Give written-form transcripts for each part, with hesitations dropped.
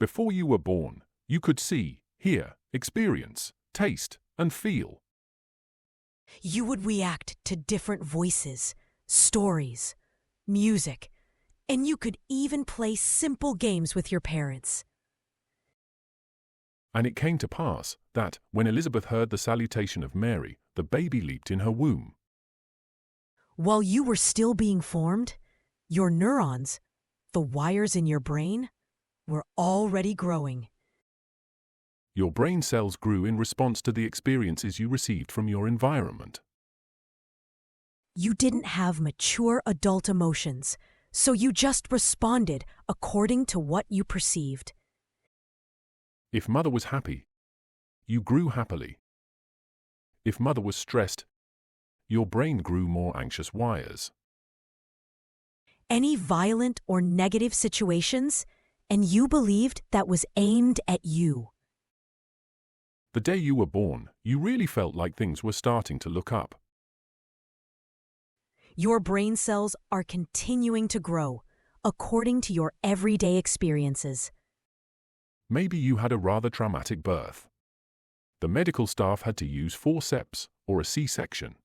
Before you were born, you could see, hear, experience, taste, and feel. You would react to different voices, stories, music, and you could even play simple games with your parents. And it came to pass that, when Elizabeth heard the salutation of Mary, the baby leaped in her womb. While you were still being formed, your neurons, the wires in your brain, were already growing. Your brain cells grew in response to the experiences you received from your environment. You didn't have mature adult emotions, so you just responded according to what you perceived. If mother was happy, you grew happily. If mother was stressed, your brain grew more anxious wires. Any violent or negative situations, and you believed that was aimed at you. The day you were born, you really felt like things were starting to look up. Your brain cells are continuing to grow according to your everyday experiences. Maybe you had a rather traumatic birth. The medical staff had to use forceps or a C-section.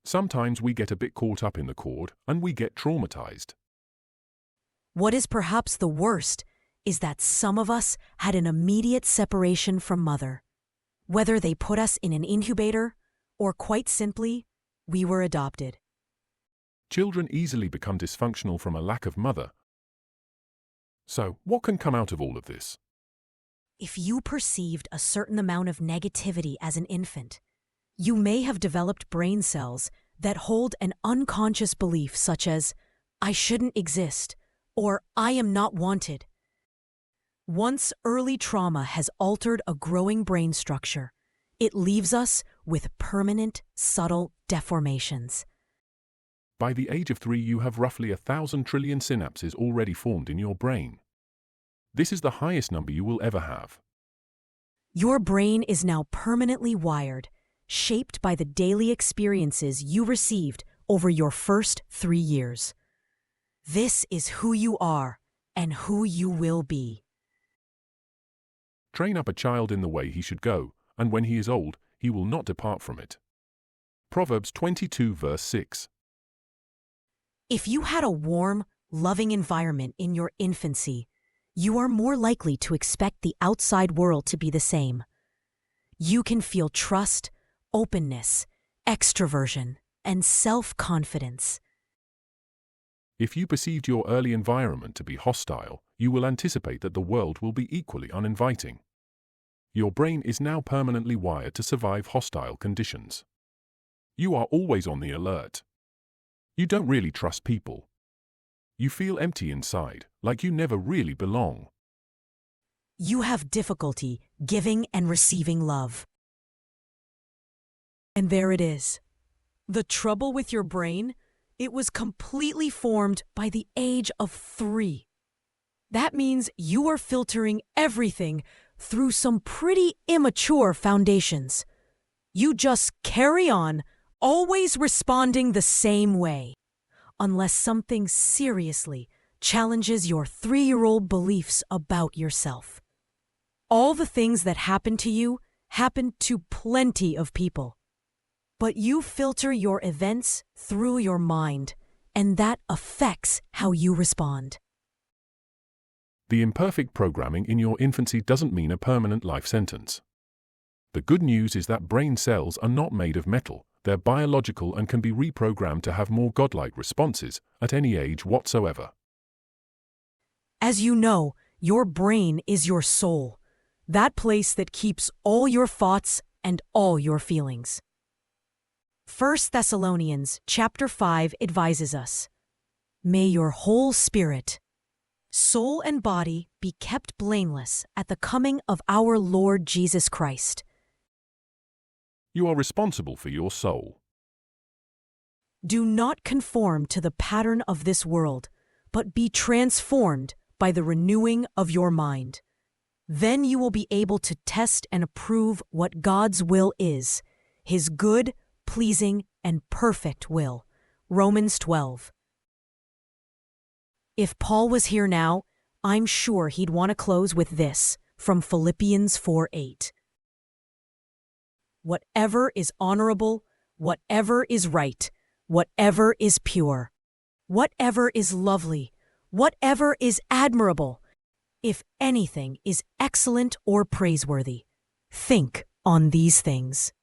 Sometimes we get a bit caught up in the cord and we get traumatized. What is perhaps the worst is that some of us had an immediate separation from mother. Whether they put us in an incubator or, quite simply, we were adopted. Children easily become dysfunctional from a lack of mother. So, what can come out of all of this? If you perceived a certain amount of negativity as an infant, you may have developed brain cells that hold an unconscious belief such as, "I shouldn't exist," or "I am not wanted." Once early trauma has altered a growing brain structure, it leaves us with permanent, subtle deformations. By the age of 3, you have roughly 1,000 trillion synapses already formed in your brain. This is the highest number you will ever have. Your brain is now permanently wired, shaped by the daily experiences you received over your first 3 years. This is who you are and who you will be. Train up a child in the way he should go, and when he is old, he will not depart from it. Proverbs 22 verse 6. If you had a warm, loving environment in your infancy, you are more likely to expect the outside world to be the same. You can feel trust, openness, extroversion, and self-confidence. If you perceived your early environment to be hostile, you will anticipate that the world will be equally uninviting. Your brain is now permanently wired to survive hostile conditions. You are always on the alert. You don't really trust people. You feel empty inside, like you never really belong. You have difficulty giving and receiving love. And there it is. The trouble with your brain, it was completely formed by the age of 3. That means you are filtering everything through some pretty immature foundations. You just carry on, always responding the same way, unless something seriously challenges your 3-year-old beliefs about yourself. All the things that happen to you happen to plenty of people. But you filter your events through your mind, and that affects how you respond. The imperfect programming in your infancy doesn't mean a permanent life sentence. The good news is that brain cells are not made of metal. They're biological and can be reprogrammed to have more godlike responses at any age whatsoever. As you know, your brain is your soul, that place that keeps all your thoughts and all your feelings. 1 Thessalonians chapter 5 advises us, "May your whole spirit, soul and body be kept blameless at the coming of our Lord Jesus Christ." You are responsible for your soul. Do not conform to the pattern of this world, but be transformed by the renewing of your mind. Then you will be able to test and approve what God's will is, His good, pleasing, and perfect will. Romans 12. If Paul was here now, I'm sure he'd want to close with this from Philippians 4:8. Whatever is honorable, whatever is right, whatever is pure, whatever is lovely, whatever is admirable, if anything is excellent or praiseworthy, think on these things.